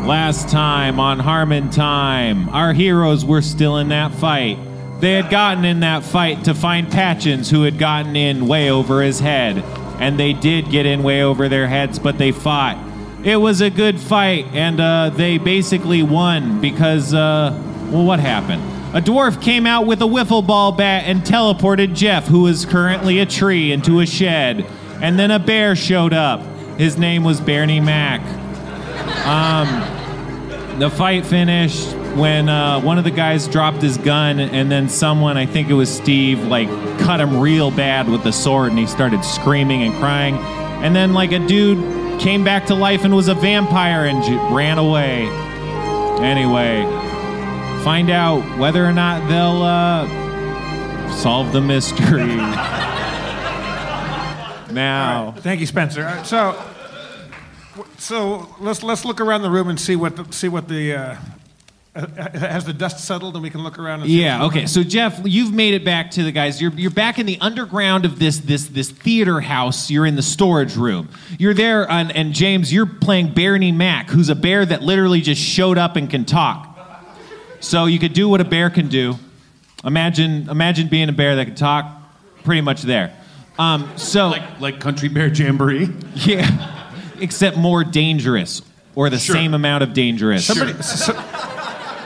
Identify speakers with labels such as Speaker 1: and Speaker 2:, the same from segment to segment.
Speaker 1: Last time on Harmontown, our heroes were still in that fight. They had gotten in that fight to find Patchins, who had gotten in way over his head. And they did get in way over their heads, but they fought. It was a good fight, and they basically won because, well, what happened? A dwarf came out with a wiffle ball bat and teleported Jeff, who is currently a tree, into a shed. And then a bear showed up. His name was Bernie Mac. The fight finished when one of the guys dropped his gun, and then someone, I think it was Steve, like cut him real bad with the sword, and he started screaming and crying. And then like a dude came back to life and was a vampire and ran away. Anyway, find out whether or not they'll solve the mystery. Now.
Speaker 2: Right. Thank you, Spencer. So let's look around the room and see what the has the dust settled, and we can look around and see.
Speaker 1: Yeah, okay. So Jeff, you've made it back to the guys. You're back in the underground of this theater house. You're in the storage room. You're there, and James, you're playing Bernie Mac, who's a bear that literally just showed up and can talk. So you could do what a bear can do. Imagine being a bear that can talk. Pretty much there. So
Speaker 3: like Country Bear Jamboree.
Speaker 1: Yeah. Except more dangerous, or the same amount of dangerous.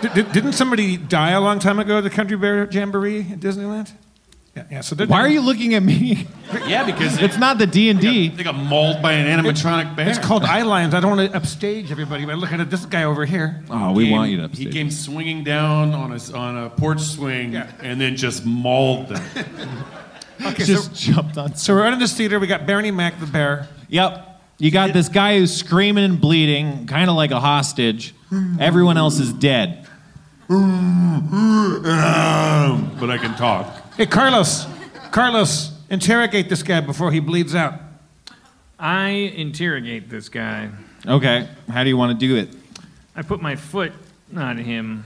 Speaker 2: Didn't somebody die a long time ago at the Country Bear Jamboree at Disneyland? Yeah. So
Speaker 1: why are you looking at me?
Speaker 3: Yeah, because
Speaker 1: it's not the D&D.
Speaker 3: They got mauled by an animatronic bear.
Speaker 2: It's called eye lines. I don't want to upstage everybody by looking at this guy over here.
Speaker 1: Oh, we want you to upstage.
Speaker 3: He came swinging down on a porch swing and then just mauled them.
Speaker 2: Okay,
Speaker 1: just jumped on.
Speaker 2: So we're in this theater. We got Bernie Mac the bear.
Speaker 1: Yep. You got this guy who's screaming and bleeding, kind of like a hostage. Everyone else is dead.
Speaker 3: But I can talk.
Speaker 2: Hey, Carlos, interrogate this guy before he bleeds out.
Speaker 4: I interrogate this guy.
Speaker 1: Okay. How do you want to do it?
Speaker 4: I put my foot on him.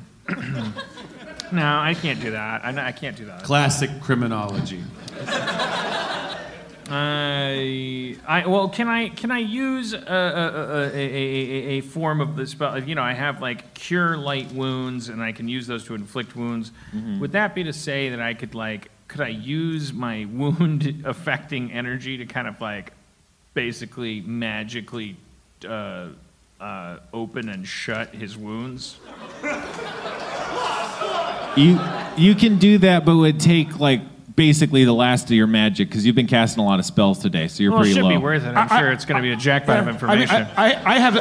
Speaker 4: No, I can't do that. I can't do that.
Speaker 3: Classic criminology.
Speaker 4: Well, can I use a form of the spell? You know, I have like cure light wounds, and I can use those to inflict wounds. Mm-hmm. Would that be to say that I could I use my wound affecting energy to kind of like basically magically open and shut his wounds?
Speaker 1: You can do that, but it would take like basically the last of your magic, because you've been casting a lot of spells today, so you're pretty low.
Speaker 4: It should be worth it. I'm sure it's going to be a jackpot of information.
Speaker 2: I have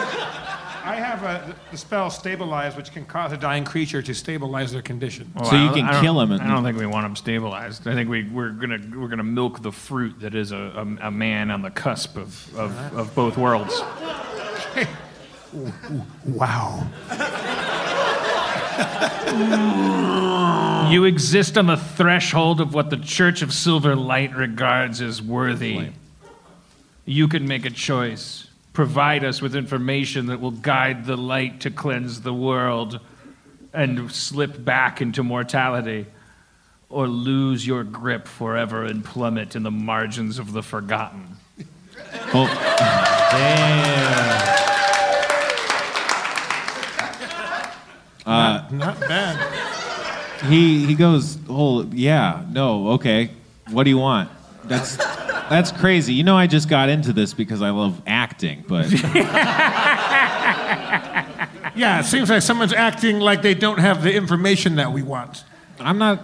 Speaker 2: the spell Stabilize, which can cause a dying creature to stabilize their condition.
Speaker 1: Well, so you can kill him.
Speaker 4: I don't think we want him stabilized. I think we're gonna milk the fruit that is a man on the cusp of both worlds.
Speaker 2: Wow.
Speaker 4: You exist on the threshold of what the Church of Silver Light regards as worthy. You can make a choice. Provide us with information that will guide the light to cleanse the world and slip back into mortality, or lose your grip forever and plummet in the margins of the forgotten.
Speaker 1: Oh, damn.
Speaker 2: Not bad.
Speaker 1: He goes, oh, yeah, no, okay. What do you want? That's crazy. You know, I just got into this because I love acting, but...
Speaker 2: Yeah, it seems like someone's acting like they don't have the information that we want.
Speaker 1: I'm not...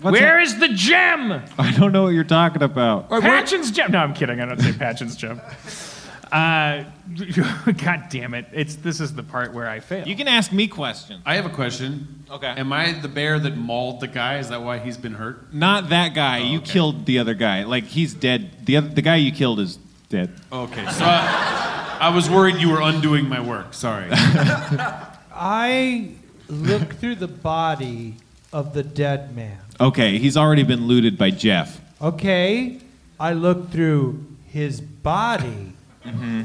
Speaker 4: Where is the gem?
Speaker 1: I don't know what you're talking about.
Speaker 4: Patchin's gem. No, I'm kidding. I don't say Patchin's gem. God damn it. This is the part where I fail.
Speaker 1: You can ask me questions.
Speaker 3: I have a question.
Speaker 1: Okay.
Speaker 3: Am I the bear that mauled the guy? Is that why he's been hurt?
Speaker 1: Not that guy.
Speaker 3: Oh,
Speaker 1: you killed the other guy. Like, he's dead. The guy you killed is dead.
Speaker 3: Okay. So I was worried you were undoing my work. Sorry.
Speaker 5: I looked through the body of the dead man.
Speaker 1: Okay, he's already been looted by Jeff.
Speaker 5: Okay. I looked through his body.
Speaker 1: Mm-hmm.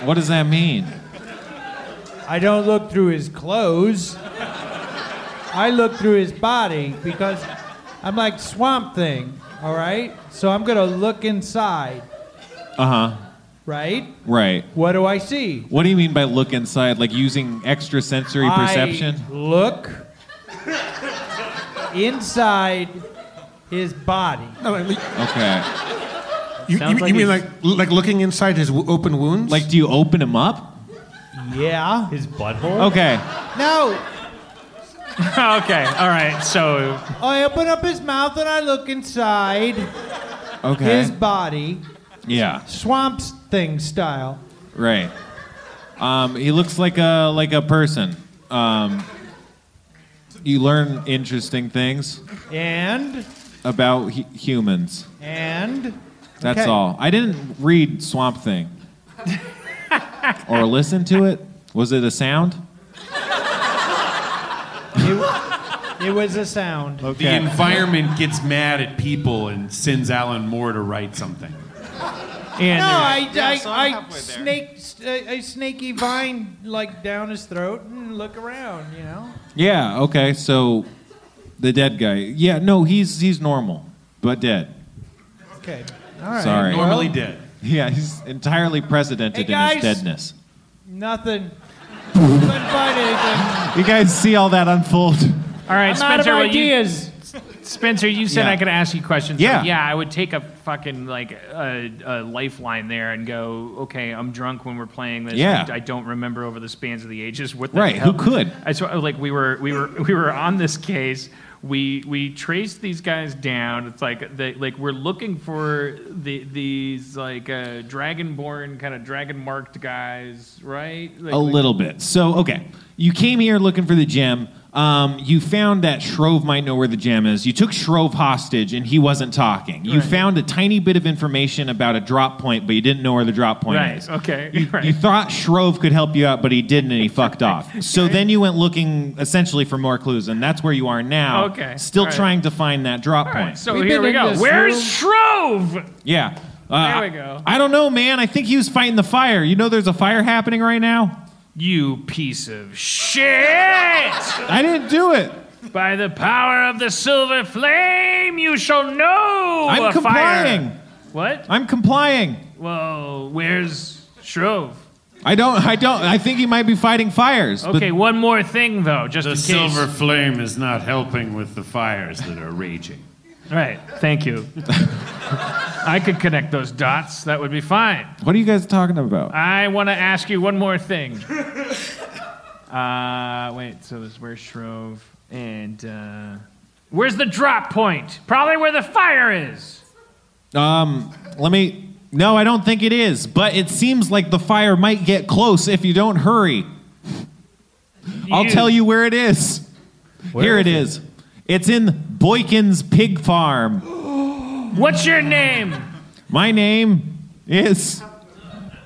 Speaker 1: What does that mean?
Speaker 5: I don't look through his clothes. I look through his body because I'm like Swamp Thing, all right? So I'm going to look inside.
Speaker 1: Uh-huh.
Speaker 5: right?
Speaker 1: Right.
Speaker 5: What do I see?
Speaker 1: What do you mean by look inside? Like using extrasensory perception?
Speaker 5: I look inside his body.
Speaker 2: No,
Speaker 1: Okay.
Speaker 2: you
Speaker 4: Sounds like
Speaker 2: mean
Speaker 4: he's-
Speaker 2: like looking inside his open wounds?
Speaker 1: Like, do you open him up?
Speaker 5: Yeah.
Speaker 6: His butthole?
Speaker 1: Okay.
Speaker 5: No.
Speaker 4: Okay, all right. So
Speaker 5: I open up his mouth and I look inside
Speaker 1: Okay.
Speaker 5: his body,
Speaker 1: Yeah.
Speaker 5: swamp thing style.
Speaker 1: Right. He looks like a person. You learn interesting things
Speaker 5: And
Speaker 1: about humans. That's
Speaker 5: okay.
Speaker 1: all. I didn't read Swamp Thing. Or listen to it. Was it a sound?
Speaker 5: It was a sound.
Speaker 3: The environment gets mad at people and sends Alan Moore to write something.
Speaker 4: and
Speaker 5: No,
Speaker 1: so
Speaker 5: I snaky vine like down his throat and look around, you know.
Speaker 1: Yeah, okay. So the dead guy. Yeah, no, he's normal, but dead.
Speaker 5: Okay. All right.
Speaker 1: Sorry.
Speaker 5: well,
Speaker 3: Normally dead.
Speaker 1: Yeah, he's entirely precedented
Speaker 5: Hey,
Speaker 1: in
Speaker 5: guys.
Speaker 1: his deadness.
Speaker 5: Nothing. Couldn't find anything.
Speaker 1: You guys see all that unfold?
Speaker 4: all right,
Speaker 5: I'm out of
Speaker 4: Spencer.
Speaker 5: ideas.
Speaker 4: Spencer, you said
Speaker 1: Yeah.
Speaker 4: I could ask you questions.
Speaker 1: Yeah.
Speaker 4: So yeah, I would take a fucking like a lifeline there and go, okay, I'm drunk when we're playing this.
Speaker 1: Yeah.
Speaker 4: I don't remember over the spans of the ages. What the
Speaker 1: Right,
Speaker 4: hell?
Speaker 1: who could?
Speaker 4: I swear, like we were on this case. We traced these guys down. It's like we're looking for these like dragonborn kind of dragon marked guys, right? Like,
Speaker 1: A little bit. So, okay. You came here looking for the gem. You found that Shrove might know where the gem is. You took Shrove hostage, and he wasn't talking. You found a tiny bit of information about a drop point, but you didn't know where the drop point
Speaker 4: Right,
Speaker 1: is.
Speaker 4: okay,
Speaker 1: You,
Speaker 4: right.
Speaker 1: you thought Shrove could help you out, but he didn't, and he fucked off. So then you went looking, essentially, for more clues, and that's where you are now.
Speaker 4: Okay,
Speaker 1: Still
Speaker 4: all right.
Speaker 1: trying to find that drop
Speaker 4: All
Speaker 1: point.
Speaker 4: right, so
Speaker 5: We've
Speaker 4: here
Speaker 5: been
Speaker 4: we
Speaker 5: in
Speaker 4: go.
Speaker 5: this
Speaker 4: Where's Shrove?
Speaker 1: Yeah.
Speaker 4: There we go.
Speaker 1: I don't know, man. I think he was fighting the fire. You know there's a fire happening right now?
Speaker 4: You piece of shit!
Speaker 1: I didn't do it.
Speaker 4: By the power of the silver flame, you shall know
Speaker 1: I'm
Speaker 4: a
Speaker 1: complying.
Speaker 4: fire. What?
Speaker 1: I'm complying.
Speaker 4: Well, where's Shrove?
Speaker 1: I don't. I think he might be fighting fires. but-
Speaker 4: Okay, one more thing though, just
Speaker 3: The
Speaker 4: in case.
Speaker 3: silver flame is not helping with the fires that are raging.
Speaker 4: Right. Thank you. I could connect those dots. That would be fine.
Speaker 1: What are you guys talking about?
Speaker 4: I want to ask you one more thing. Wait. So this where's Shrove and where's the drop point? Probably where the fire is.
Speaker 1: Let me. No, I don't think it is. But it seems like the fire might get close if you don't hurry. I'll tell you where it is. Here it is. It's in Boykin's pig farm.
Speaker 4: What's your name?
Speaker 1: My name is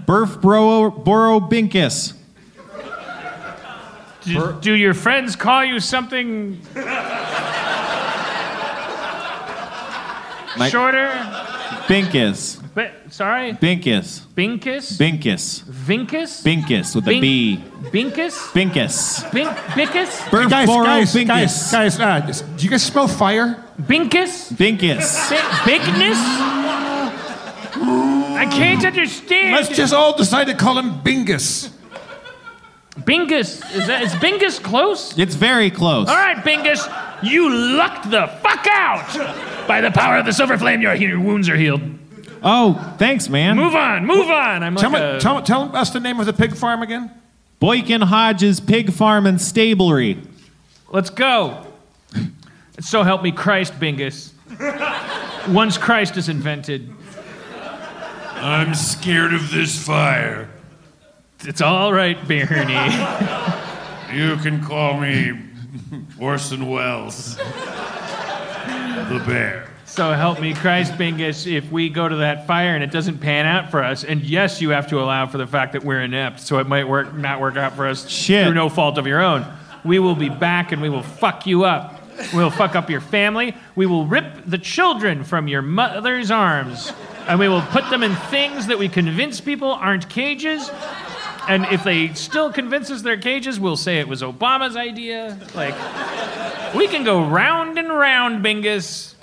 Speaker 1: Boro Binkus.
Speaker 4: Do your friends call you something shorter?
Speaker 1: Binkus.
Speaker 4: Sorry?
Speaker 1: Binkus.
Speaker 4: Binkus?
Speaker 1: Binkus.
Speaker 4: Vinkus?
Speaker 1: Binkus with a B.
Speaker 4: Binkus?
Speaker 1: Binkus.
Speaker 4: Binkus?
Speaker 2: guys,
Speaker 1: Boro
Speaker 2: guys,
Speaker 1: Binkus.
Speaker 2: guys, do you guys smell fire?
Speaker 4: Binkus?
Speaker 1: Binkus.
Speaker 4: Bigness? I can't understand.
Speaker 2: Let's just all decide to call him Bingus.
Speaker 4: Bingus. Is Bingus close?
Speaker 1: It's very close.
Speaker 4: All right, Bingus. You lucked the fuck out. By the power of the silver flame, your wounds are healed.
Speaker 1: Oh, thanks, man.
Speaker 4: Move on. I'm
Speaker 2: Tell,
Speaker 4: like
Speaker 2: tell us the name of the pig farm again.
Speaker 1: Boykin, Hodges, Pig Farm, and Stablery.
Speaker 4: Let's go. So help me Christ, Bingus. Once Christ is invented,
Speaker 3: I'm scared of this fire.
Speaker 4: it's all right, Bernie.
Speaker 3: You can call me Orson Welles, the bear.
Speaker 4: So help me Christ, Bingus, if we go to that fire and it doesn't pan out for us, and yes, you have to allow for the fact that we're inept, so it might not work out for us
Speaker 1: Shit.
Speaker 4: through no fault of your own. We will be back and we will fuck you up. We'll fuck up your family. We will rip the children from your mother's arms, and we will put them in things that we convince people aren't cages. And if they still convince us they're cages, we'll say it was Obama's idea. Like, we can go round and round, Bingus.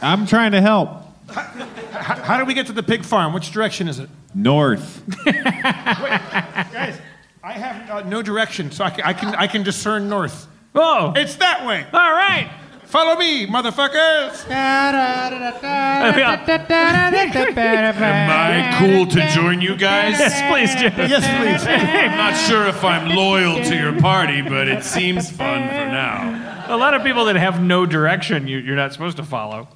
Speaker 1: I'm trying to help.
Speaker 2: how do we get to the pig farm? Which direction is it?
Speaker 1: North.
Speaker 2: Guys, I have no direction, so I can discern north.
Speaker 4: Oh,
Speaker 2: It's that way.
Speaker 4: all right.
Speaker 2: Follow me, motherfuckers.
Speaker 3: Am I cool to join you guys?
Speaker 4: Yes, please, Jim.
Speaker 2: Yes, please.
Speaker 3: I'm not sure if I'm loyal to your party, but it seems fun for now.
Speaker 4: A lot of people that have no direction, you're not supposed to follow.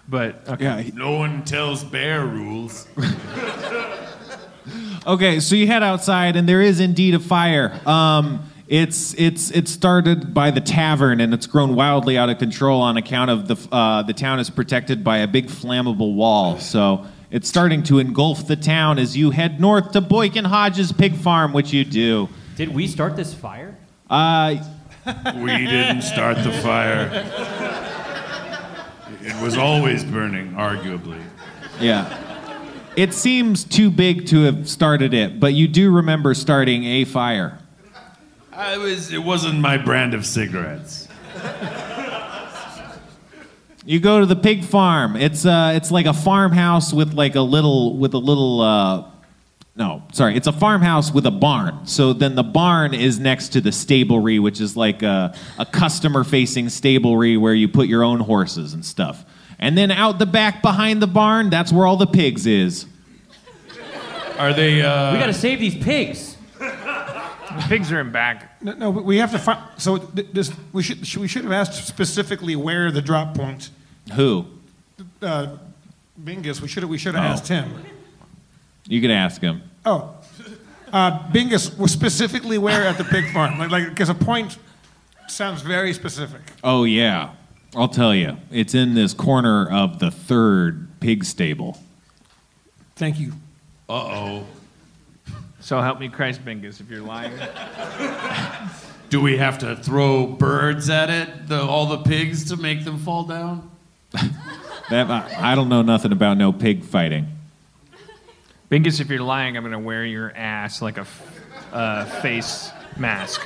Speaker 4: But okay.
Speaker 1: Yeah.
Speaker 3: No one tells bear rules.
Speaker 1: Okay, so you head outside, and there is indeed a fire. It's started by the tavern, and it's grown wildly out of control on account of the town is protected by a big flammable wall. So it's starting to engulf the town as you head north to Boykin Hodges Pig Farm, which you do.
Speaker 6: Did we start this fire?
Speaker 3: We didn't start the fire. It was always burning, arguably.
Speaker 1: Yeah. It seems too big to have started it, but you do remember starting a fire.
Speaker 3: It wasn't my brand of cigarettes.
Speaker 1: You go to the pig farm. It's like a farmhouse with like it's a farmhouse with a barn. So then the barn is next to the stablery, which is like a customer-facing stablery where you put your own horses and stuff. And then out the back behind the barn, that's where all the pigs is.
Speaker 3: Are they?
Speaker 6: We gotta save these pigs.
Speaker 4: The pigs are in back.
Speaker 2: No, we have to find. So we should have asked specifically where the drop point.
Speaker 1: Who?
Speaker 2: Bingus. We should have asked him.
Speaker 1: You could ask him.
Speaker 2: Oh, Bingus was specifically where at the pig farm? Because a point sounds very specific.
Speaker 1: Oh yeah, I'll tell you. It's in this corner of the third pig stable.
Speaker 2: Thank you.
Speaker 3: Uh-oh.
Speaker 4: So help me Christ, Bingus, if you're lying.
Speaker 3: Do we have to throw birds at it, all the pigs, to make them fall down?
Speaker 1: I don't know nothing about no pig fighting.
Speaker 4: Bingus, if you're lying, I'm going to wear your ass like a face mask.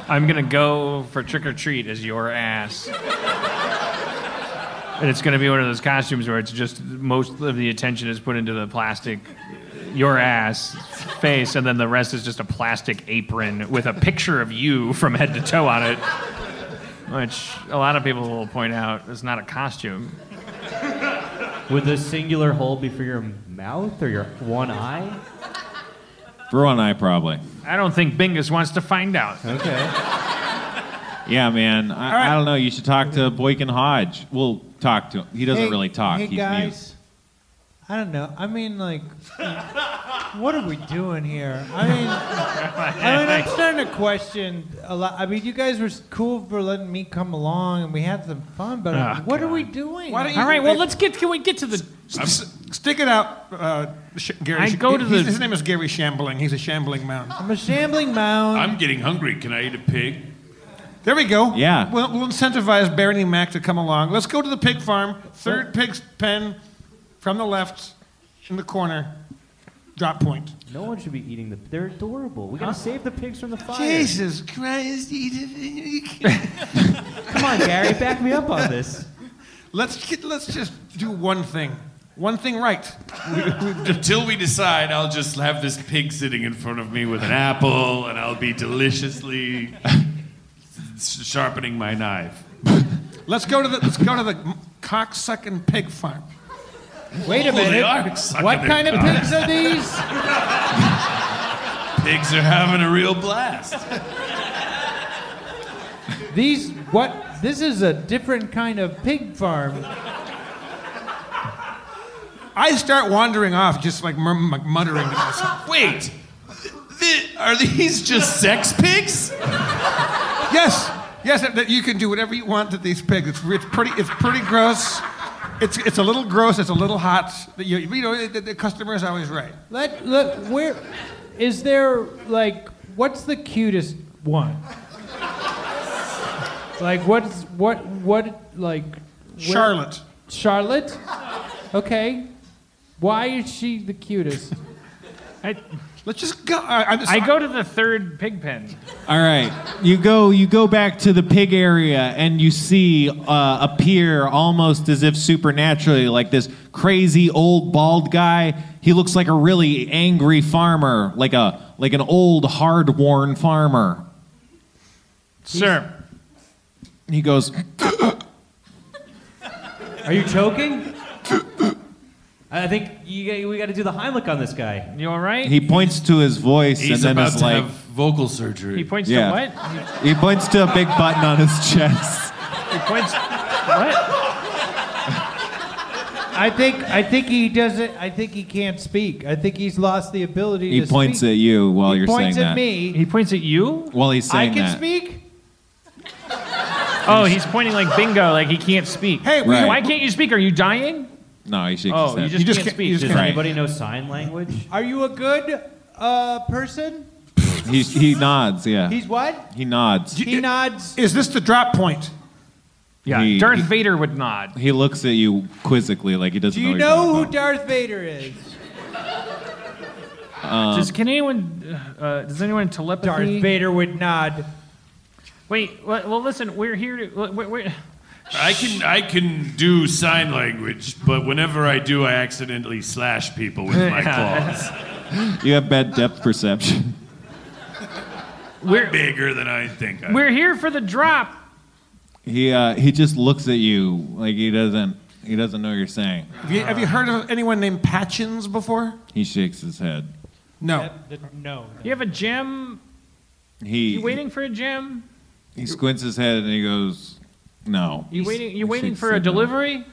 Speaker 4: I'm going to go for trick or treat as your ass. And it's going to be one of those costumes where it's just most of the attention is put into the plastic, your ass face, and then the rest is just a plastic apron with a picture of you from head to toe on it, which a lot of people will point out is not a costume.
Speaker 6: Would the singular hole be for your mouth or your one eye?
Speaker 1: For one eye, probably.
Speaker 4: I don't think Bingus wants to find out.
Speaker 6: Okay.
Speaker 1: Yeah, man. I don't know. You should talk to Boykin Hodge. We'll talk to him. He doesn't really talk.
Speaker 5: Hey,
Speaker 1: He's
Speaker 5: guys. I don't know. I mean, like, what are we doing here? I mean, I'm starting to question a lot. I mean, you guys were cool for letting me come along, and we had some fun, but what are we doing?
Speaker 2: Why don't you,
Speaker 4: All right, well, can we get to the...
Speaker 2: Stick it out, Gary. His name is Gary Shambling. He's a shambling mound.
Speaker 5: I'm a shambling mound.
Speaker 3: I'm getting hungry. Can I eat a pig?
Speaker 2: There we go.
Speaker 1: Yeah.
Speaker 2: We'll incentivize Barney Mac to come along. Let's go to the pig farm. Third pig's pen from the left in the corner. Drop point.
Speaker 6: No one should be eating them. They're adorable. We gotta save the pigs from the fire.
Speaker 2: Jesus Christ.
Speaker 6: Come on, Gary, back me up on this.
Speaker 2: Let's just do one thing. One thing right.
Speaker 3: Until we decide, I'll just have this pig sitting in front of me with an apple, and I'll be deliciously sharpening my knife.
Speaker 2: Let's go to the cocksucking pig farm.
Speaker 5: Wait a minute. What kind of pigs are these?
Speaker 3: Pigs are having a real blast.
Speaker 5: This is a different kind of pig farm.
Speaker 2: I start wandering off, just like muttering to myself.
Speaker 3: Wait, are these just sex pigs?
Speaker 2: Yes, that you can do whatever you want to these pigs. It's pretty gross. It's a little gross. It's a little hot. The customer is always right.
Speaker 5: Where is there, like, what's the cutest one? Like,
Speaker 2: Charlotte.
Speaker 5: Charlotte? Okay. Why is she the cutest?
Speaker 2: Let's just go.
Speaker 4: I go to the third pig pen.
Speaker 1: All right, you go back to the pig area, and you see appear almost as if supernaturally, like this crazy old bald guy. He looks like a really angry farmer, like an old hard-worn farmer.
Speaker 4: Sir.
Speaker 1: He goes,
Speaker 6: Are you choking? I think we got to do the Heimlich on this guy.
Speaker 4: You all right?
Speaker 1: he points to his voice,
Speaker 3: He's
Speaker 1: and then
Speaker 3: about
Speaker 1: is
Speaker 3: to
Speaker 1: like,
Speaker 3: have vocal surgery.
Speaker 4: He points
Speaker 1: Yeah.
Speaker 4: to what?
Speaker 1: he points to a big button on his chest.
Speaker 4: He points. What?
Speaker 5: I think he doesn't. I think he can't speak. I think he's lost the ability
Speaker 1: He
Speaker 5: to
Speaker 1: points
Speaker 5: speak.
Speaker 1: at you while
Speaker 5: He
Speaker 1: you're saying
Speaker 5: points at
Speaker 1: that.
Speaker 5: me.
Speaker 4: He points at you?
Speaker 1: While he's
Speaker 5: I
Speaker 1: saying
Speaker 5: can
Speaker 1: that.
Speaker 5: speak.
Speaker 4: Oh, he's pointing like bingo, like he can't speak.
Speaker 2: Hey,
Speaker 1: Right.
Speaker 4: Why can't you speak? Are you dying?
Speaker 1: No, he shakes
Speaker 4: Oh,
Speaker 1: his
Speaker 4: you
Speaker 1: head.
Speaker 4: just
Speaker 2: You
Speaker 4: can't
Speaker 2: just
Speaker 4: speak.
Speaker 6: Does
Speaker 1: Right.
Speaker 6: anybody know sign language?
Speaker 5: Are you a good person?
Speaker 1: He nods. Yeah.
Speaker 5: He's what?
Speaker 1: He nods.
Speaker 5: He nods.
Speaker 2: Is this the drop point?
Speaker 4: Yeah,
Speaker 1: He-
Speaker 4: Darth
Speaker 1: he-
Speaker 4: Vader would nod.
Speaker 1: He looks at you quizzically, like he doesn't
Speaker 5: Do
Speaker 1: know.
Speaker 5: you
Speaker 1: what you're
Speaker 5: know
Speaker 1: talking
Speaker 5: who
Speaker 1: about.
Speaker 5: Darth Vader is?
Speaker 4: Does anyone telepathy?
Speaker 5: Darth Vader would nod.
Speaker 4: Wait, well, listen, we're here to. We're,
Speaker 3: I can do sign language, but whenever I do, I accidentally slash people with my claws.
Speaker 1: You have bad depth perception.
Speaker 3: We're bigger than I think.
Speaker 4: we're here for the drop.
Speaker 1: He just looks at you like he doesn't know what you're saying.
Speaker 2: Have you heard of anyone named Patchins before?
Speaker 1: He shakes his head.
Speaker 2: No.
Speaker 5: No.
Speaker 4: You have a gem?
Speaker 1: He
Speaker 4: You waiting for a gem?
Speaker 1: He squints his head and he goes, "No."
Speaker 4: You waiting? You
Speaker 1: He
Speaker 4: waiting
Speaker 1: shakes
Speaker 4: for a
Speaker 1: his head no.
Speaker 4: delivery?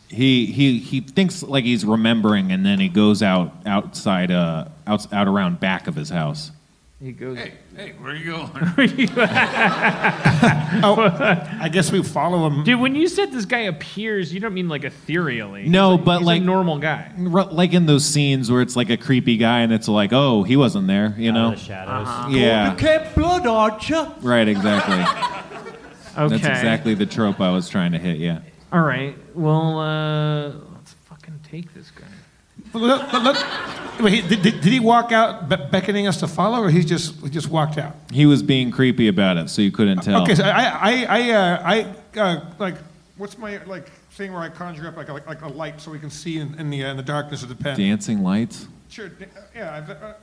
Speaker 1: He thinks like he's remembering, and then he goes outside out around back of his house.
Speaker 4: He goes.
Speaker 3: Hey, where are you going?
Speaker 2: I guess we follow him.
Speaker 4: Dude, when you said this guy appears, you don't mean like ethereally.
Speaker 1: No,
Speaker 4: He's
Speaker 1: but
Speaker 4: he's
Speaker 1: like
Speaker 4: a normal guy.
Speaker 1: like in those scenes where it's like a creepy guy, and it's like, oh, he wasn't there, you
Speaker 6: Out
Speaker 1: know?
Speaker 6: of the shadows.
Speaker 1: Yeah,
Speaker 5: Kept blood, aren't you?
Speaker 1: right, exactly.
Speaker 4: Okay.
Speaker 1: That's exactly the trope I was trying to hit. Yeah.
Speaker 4: All right. Well, let's fucking take this guy.
Speaker 2: Wait, did he walk out beckoning us to follow, or he just walked out?
Speaker 1: He was being creepy about it, so you couldn't tell.
Speaker 2: Okay, so I like, what's my like thing where I conjure up like a light so we can see in the darkness of the pen?
Speaker 1: Dancing lights.
Speaker 2: Sure, yeah.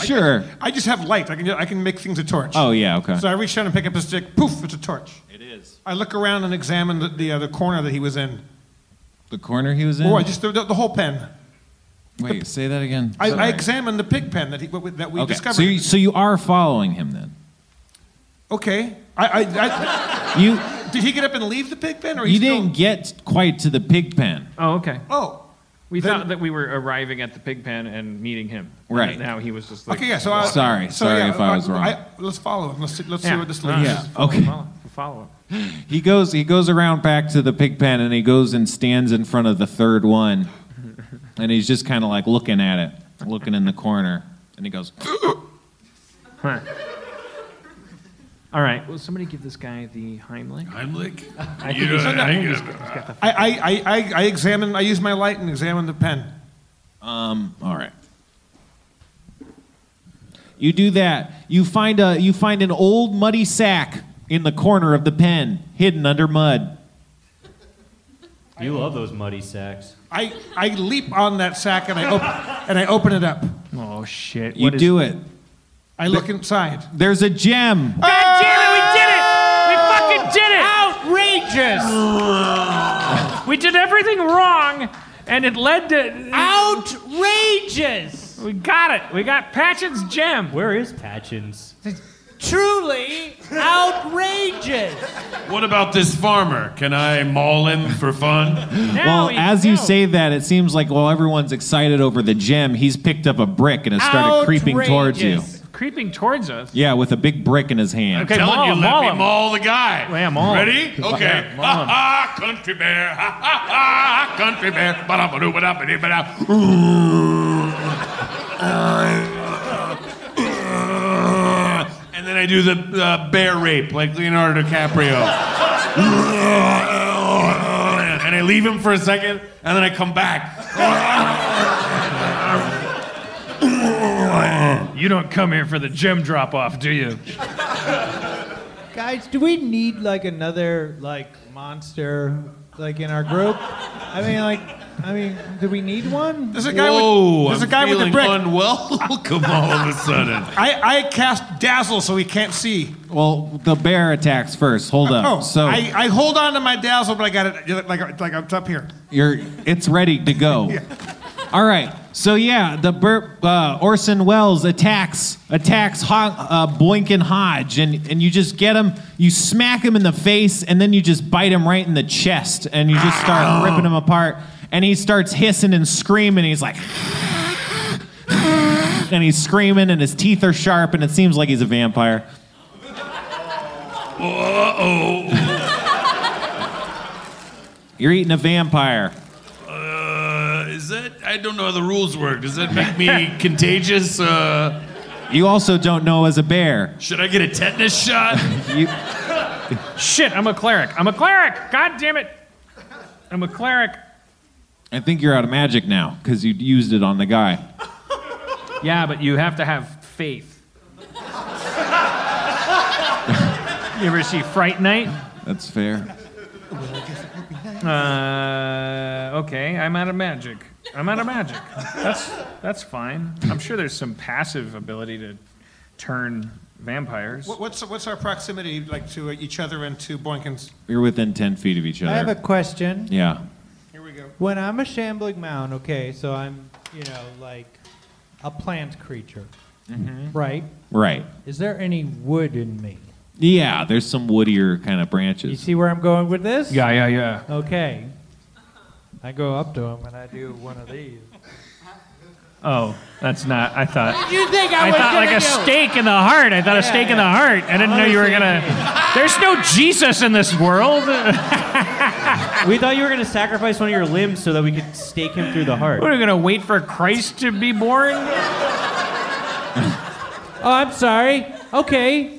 Speaker 1: Sure.
Speaker 2: I just have light. I can make things a torch.
Speaker 1: Oh yeah, okay.
Speaker 2: So I reach down and pick up a stick. Poof! It's a torch.
Speaker 1: It is.
Speaker 2: I look around and examine the corner that he was in.
Speaker 1: The corner he was in.
Speaker 2: Oh, I just the whole pen.
Speaker 1: Wait, say that again.
Speaker 2: I
Speaker 1: Sorry.
Speaker 2: examined the pig pen that we
Speaker 1: Okay,
Speaker 2: discovered.
Speaker 1: so you are following him then.
Speaker 2: Okay.
Speaker 1: You
Speaker 2: Did he get up and leave the pig pen, or
Speaker 1: you
Speaker 2: he still?
Speaker 1: didn't get quite to the pig pen.
Speaker 4: Oh, okay.
Speaker 2: Oh.
Speaker 4: We
Speaker 2: Then-
Speaker 4: thought that we were arriving at the pig pen and meeting him.
Speaker 1: Right.
Speaker 4: And now he was just like.
Speaker 2: Okay, yeah. So
Speaker 1: Sorry if I was wrong.
Speaker 2: Let's follow him. Let's see
Speaker 4: Yeah.
Speaker 2: where this leads.
Speaker 1: Yeah. Okay.
Speaker 4: Follow.
Speaker 1: He goes around back to the pig pen, and he goes and stands in front of the third one, and he's just kind of like looking at it, looking in the corner, and he goes,
Speaker 4: Huh. All right. Well, somebody give this guy the Heimlich.
Speaker 3: Heimlich?
Speaker 4: I think
Speaker 3: You
Speaker 4: he's,
Speaker 3: don't-
Speaker 4: I think
Speaker 3: I-
Speaker 4: he's got the.
Speaker 2: I examine. I use my light and examine the pen.
Speaker 1: all right. You do that. You find an old muddy sack in the corner of the pen, hidden under mud.
Speaker 6: You love those muddy sacks.
Speaker 2: I leap on that sack and I open it up.
Speaker 4: Oh shit!
Speaker 1: You do it.
Speaker 2: I look inside.
Speaker 1: There's a gem.
Speaker 4: God damn it! We did it! We fucking did it!
Speaker 5: Outrageous!
Speaker 4: We did everything wrong, and it led to.
Speaker 5: Outrageous!
Speaker 4: We got it. We got Patchen's gem.
Speaker 6: Where is Patchins?
Speaker 5: Truly outrageous!
Speaker 3: What about this farmer? Can I maul him for fun?
Speaker 1: Well, as you say that, it seems like while everyone's excited over the gem, he's picked up a brick and has started creeping towards you.
Speaker 5: Outrageous.
Speaker 4: Creeping towards us.
Speaker 1: Yeah, with a big brick in his hand.
Speaker 4: Okay,
Speaker 3: Telling
Speaker 4: maul
Speaker 3: you,
Speaker 4: him,
Speaker 3: let
Speaker 4: maul
Speaker 3: me
Speaker 4: him.
Speaker 3: maul the guy.
Speaker 4: Yeah, maul him.
Speaker 3: Ready? Okay.
Speaker 4: Yeah, maul
Speaker 3: Ha
Speaker 4: him.
Speaker 3: ha, country bear. Ha ha ha, country bear. Ba-da-ba-doo-ba-da-ba-dee-ba-da. And then I do the bear rape like Leonardo DiCaprio. And I leave him for a second, and then I come back.
Speaker 4: You don't come here for the gem drop-off, do you?
Speaker 5: Guys, do we need like another like monster like in our group? I mean, do we need one?
Speaker 2: There's a guy with the brick.
Speaker 3: Unwelcome all of a sudden.
Speaker 2: I cast dazzle so he can't see.
Speaker 1: Well, the bear attacks first. Hold up.
Speaker 2: Oh,
Speaker 1: So
Speaker 2: I hold on to my dazzle, but I got it like I'm up here.
Speaker 1: it's ready to go.
Speaker 2: Yeah.
Speaker 1: All right. So yeah, the Orson Welles attacks Boykin Hodge, and you just get him, you smack him in the face, and then you just bite him right in the chest, and you just start ripping him apart, and he starts hissing and screaming. He's like, and he's screaming, and his teeth are sharp, and it seems like he's a vampire.
Speaker 3: Uh-oh.
Speaker 1: You're eating a vampire.
Speaker 3: Is that? I don't know how the rules work. Does that make me contagious?
Speaker 1: You also don't know as a bear.
Speaker 3: Should I get a tetanus shot?
Speaker 4: Shit, I'm a cleric. God damn it. I'm a cleric.
Speaker 1: I think you're out of magic now because you used it on the guy.
Speaker 4: Yeah, but you have to have faith. You ever see Fright Night?
Speaker 1: That's fair.
Speaker 4: Okay, I'm out of magic. That's fine. I'm sure there's some passive ability to turn vampires.
Speaker 2: What's our proximity like to each other and to Boykins?
Speaker 1: You're within 10 feet of each other.
Speaker 5: I have a question.
Speaker 1: Yeah.
Speaker 2: Here we go.
Speaker 5: When I'm a shambling mound, okay, so I'm, like a plant creature, right?
Speaker 1: Right.
Speaker 5: Is there any wood in me?
Speaker 1: Yeah, there's some woodier kind of
Speaker 5: You
Speaker 1: branches.
Speaker 5: see where I'm going with this?
Speaker 4: Yeah.
Speaker 5: Okay. I go up to him and I do one of these.
Speaker 4: Oh, that's not. I thought.
Speaker 5: What did you think I
Speaker 4: I
Speaker 5: was
Speaker 4: thought
Speaker 5: gonna
Speaker 4: like a
Speaker 5: do?
Speaker 4: stake in the heart. I thought a stake in the heart. I didn't know you were gonna. There's no Jesus in this world.
Speaker 6: We thought you were going to sacrifice one of your limbs so that we could stake him through the heart.
Speaker 4: What are we gonna wait for Christ to be born?
Speaker 5: Oh, I'm sorry. Okay.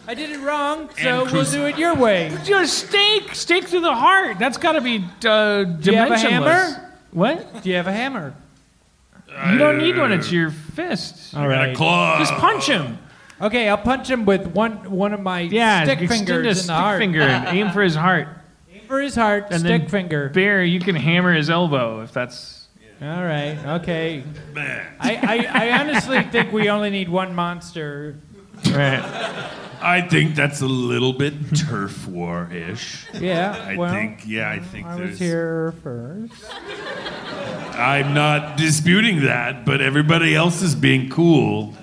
Speaker 5: I did it wrong, so we'll do it your way.
Speaker 4: Your stake through the heart. That's got to be dimensionless.
Speaker 5: Do you have a hammer?
Speaker 4: What?
Speaker 5: Do you have a hammer?
Speaker 4: You don't need one. It's your fist.
Speaker 5: All
Speaker 3: Got a
Speaker 5: right.
Speaker 3: claw.
Speaker 4: Just punch him.
Speaker 5: Okay, I'll punch him with one of my stick
Speaker 4: extend
Speaker 5: fingers
Speaker 4: a
Speaker 5: in
Speaker 4: stick
Speaker 5: the heart.
Speaker 4: finger and aim for his heart.
Speaker 5: Aim for his heart,
Speaker 4: And
Speaker 5: stick
Speaker 4: then
Speaker 5: finger.
Speaker 4: Bear, you can hammer his elbow if that's.
Speaker 5: All right, okay.
Speaker 3: Man.
Speaker 5: I honestly think we only need one monster.
Speaker 4: Right.
Speaker 3: I think that's a little bit turf war-ish.
Speaker 5: Yeah,
Speaker 3: I think
Speaker 5: I
Speaker 3: there's.
Speaker 5: was here first.
Speaker 3: I'm not disputing that, but everybody else is being cool.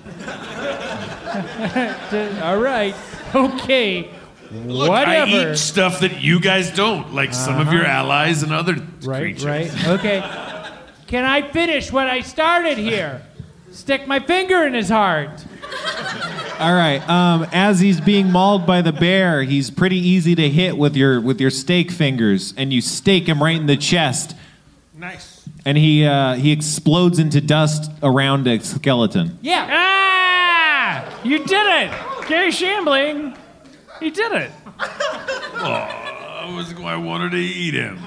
Speaker 5: All right, okay.
Speaker 3: Look,
Speaker 5: Whatever.
Speaker 3: I eat stuff that you guys don't, like some of your allies and other creatures.
Speaker 5: Right, okay. Can I finish what I started here? Stick my finger in his heart.
Speaker 1: All right. As he's being mauled by the bear, he's pretty easy to hit with your stake fingers, and you stake him right in the chest,
Speaker 2: Nice.
Speaker 1: and he explodes into dust around a skeleton.
Speaker 5: Yeah.
Speaker 4: Ah! You did it! Gary Shambling! He did it.
Speaker 3: I wanted to eat him.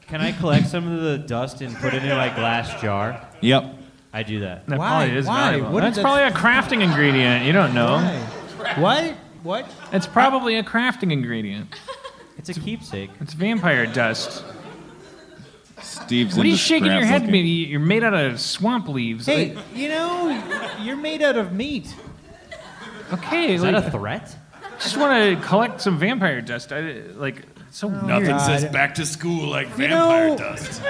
Speaker 6: Can I collect some of the dust and put it in my glass jar?
Speaker 1: Yep.
Speaker 6: I do that.
Speaker 4: That
Speaker 5: Why?
Speaker 4: probably is
Speaker 5: Why?
Speaker 4: valuable.
Speaker 5: What is
Speaker 4: That's
Speaker 5: that-
Speaker 4: probably a crafting ingredient. You don't know.
Speaker 5: What? What?
Speaker 4: It's probably a crafting ingredient.
Speaker 6: It's a keepsake.
Speaker 4: It's vampire dust.
Speaker 1: Steve's
Speaker 4: What are you
Speaker 1: into
Speaker 4: shaking your head?
Speaker 1: scrapbooking.
Speaker 4: Maybe you're made out of swamp leaves.
Speaker 5: Hey, you're made out of meat.
Speaker 4: Okay,
Speaker 6: Is that a threat?
Speaker 4: just want to collect some vampire dust. So
Speaker 3: Nothing
Speaker 4: weird.
Speaker 3: says back to school like
Speaker 5: You
Speaker 3: vampire
Speaker 5: know-
Speaker 3: dust.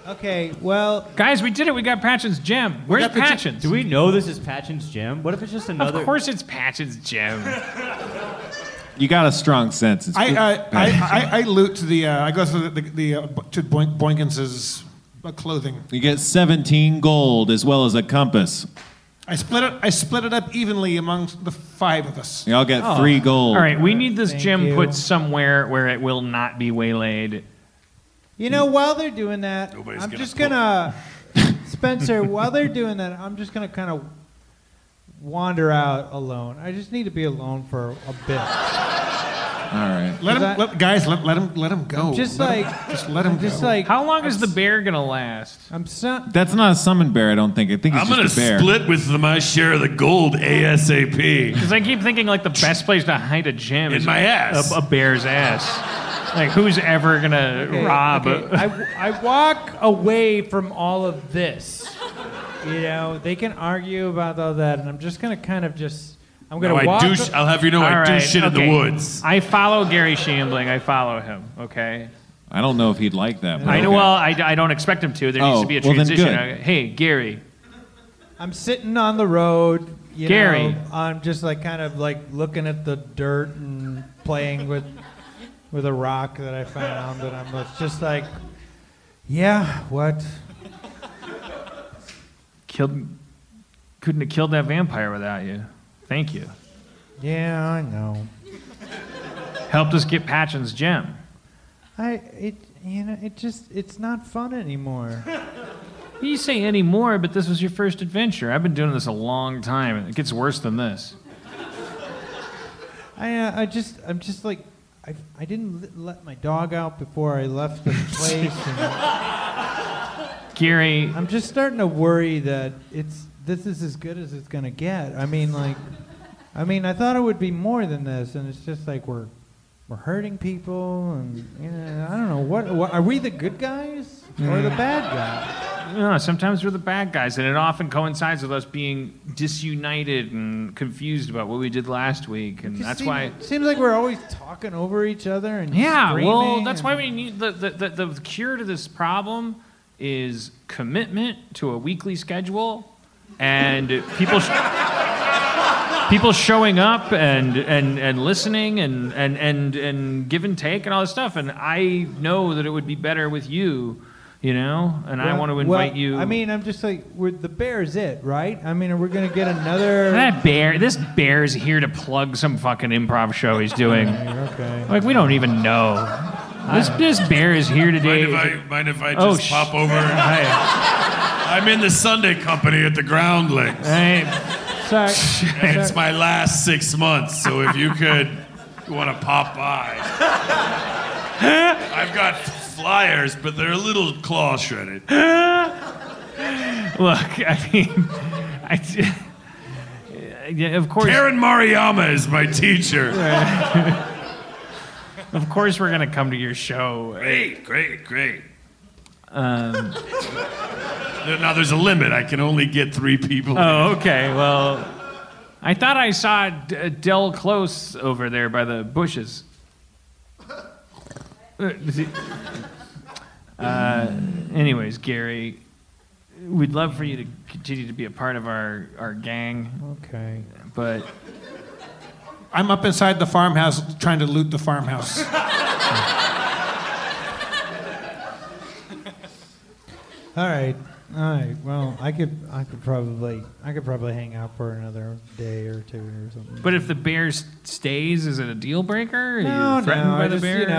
Speaker 5: Okay, well,
Speaker 4: Guys, we did it. We got Patchen's gem. Where's
Speaker 2: got the gem.
Speaker 4: Patchen's?
Speaker 6: Do we know this is Patchen's gem? What if it's just another?
Speaker 4: Of course it's Patchen's gem.
Speaker 1: You got a strong sense. It's
Speaker 2: I loot the. I go through to Boykins's clothing.
Speaker 1: You get 17 gold as well as a compass.
Speaker 2: I split it up evenly amongst the five of us.
Speaker 1: You all get 3 gold.
Speaker 4: All right, we need this
Speaker 5: Thank
Speaker 4: gem
Speaker 5: you.
Speaker 4: put somewhere where it will not be waylaid.
Speaker 5: while they're doing that,
Speaker 3: Nobody's
Speaker 5: I'm
Speaker 3: gonna
Speaker 5: just gonna, Spencer, while they're doing that, I'm just gonna kind of wander out alone. I just need to be alone for a bit.
Speaker 1: right.
Speaker 2: Let him go.
Speaker 5: Just
Speaker 2: let him
Speaker 5: just
Speaker 2: go.
Speaker 5: like.
Speaker 4: How long is the bear gonna last?
Speaker 1: That's not a summon bear, I don't think. I think it's
Speaker 3: I'm gonna
Speaker 1: just a bear.
Speaker 3: split with my share of the gold ASAP.
Speaker 4: Because I keep thinking like the best place to hide a gem
Speaker 3: In
Speaker 4: is
Speaker 3: my ass.
Speaker 4: a bear's ass. Like who's ever gonna rob?
Speaker 5: I walk away from all of this. You know, they can argue about all that, and I'm just gonna kind of just. I'm gonna walk.
Speaker 3: I'll have you know I do shit in the woods.
Speaker 4: I follow Gary Shambling. I follow him. Okay.
Speaker 1: I don't know if he'd like that. But
Speaker 4: I know.
Speaker 1: okay.
Speaker 4: Well, I don't expect him to. There needs to be a
Speaker 1: well, then
Speaker 4: transition.
Speaker 1: good.
Speaker 4: Hey, Gary.
Speaker 5: I'm sitting on the road.
Speaker 4: Gary.
Speaker 5: I'm just like kind of like looking at the dirt and playing with a rock that I found, and I'm just like, yeah, what?
Speaker 4: Couldn't have killed that vampire without you. Thank you.
Speaker 5: Yeah, I know.
Speaker 4: Helped us get Patchen's gem.
Speaker 5: It's not fun anymore.
Speaker 4: You say anymore, but this was your first adventure. I've been doing this a long time, and it gets worse than this.
Speaker 5: I'm just like, I didn't let my dog out before I left the place.
Speaker 4: Gary,
Speaker 5: I'm just starting to worry that this is as good as it's gonna get. I mean, I thought it would be more than this, and it's just like we're hurting people, and I don't know what are we the good guys or the bad guys?
Speaker 4: No, sometimes we're the bad guys, and it often coincides with us being disunited and confused about what we did last week, and that's why
Speaker 5: it seems like we're always talking over each other and
Speaker 4: well, that's why we need the cure to this problem is commitment to a weekly schedule, and people showing up and listening and give and take and all this stuff. And I know that it would be better with you, and I want to invite you.
Speaker 5: I mean, I'm just like, the bear's it, right? I mean, we're going to get another...
Speaker 4: This bear's here to plug some fucking improv show he's doing.
Speaker 5: Okay.
Speaker 4: Like, we don't even know. This bear is here today.
Speaker 3: Mind if I just pop over? I'm in the Sunday company at the Groundlings.
Speaker 5: Sorry.
Speaker 3: It's my last 6 months, so if you want to pop by. I've got flyers, but they're a little claw shredded.
Speaker 4: Look, I mean, of course.
Speaker 3: Karen Mariyama is my teacher.
Speaker 4: Of course, we're gonna come to your show.
Speaker 3: Great. Now there's a limit. I can only get 3 people.
Speaker 4: Oh, okay. Well, I thought I saw Del Close over there by the bushes. Anyways, Gary, we'd love for you to continue to be a part of our gang.
Speaker 5: Okay.
Speaker 4: But
Speaker 2: I'm up inside the farmhouse trying to loot the farmhouse.
Speaker 5: All right. Well, I could probably hang out for another day or two or something.
Speaker 4: But if the bear stays, is it a deal breaker? Are you threatened by the bear?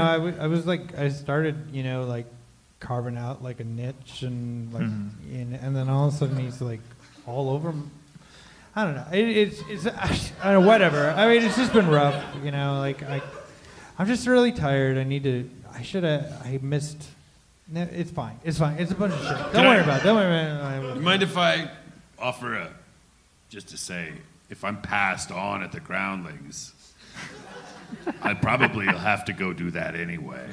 Speaker 5: I was like, I started, like carving out like a niche and like, and then all of a sudden he's like all over. I don't know. It's I don't know, whatever. I mean, it's just been rough, Like I'm just really tired. I missed. No, it's fine. It's fine. It's a bunch of shit. Don't worry about it.
Speaker 3: You mind if I offer just to say, if I'm passed on at the Groundlings, I probably will have to go do that anyway.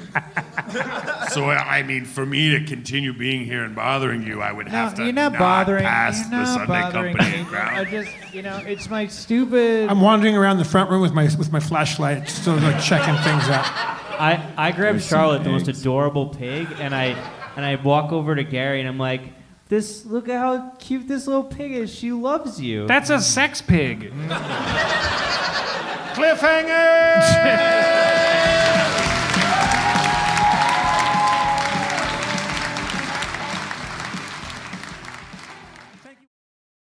Speaker 3: So, I mean, for me to continue being here and bothering you, I would have to
Speaker 5: you're not bothering.
Speaker 3: pass
Speaker 5: You're
Speaker 3: the
Speaker 5: not
Speaker 3: Sunday
Speaker 5: bothering
Speaker 3: company
Speaker 5: me.
Speaker 3: and Ground.
Speaker 5: I just, it's my stupid.
Speaker 2: I'm wandering around the front room with my flashlight, still like checking things out.
Speaker 6: I grabbed Charlotte, the most adorable pig, and I walk over to Gary and I'm like, look at how cute this little pig is. She loves you.
Speaker 4: That's a sex pig.
Speaker 2: Cliffhanger!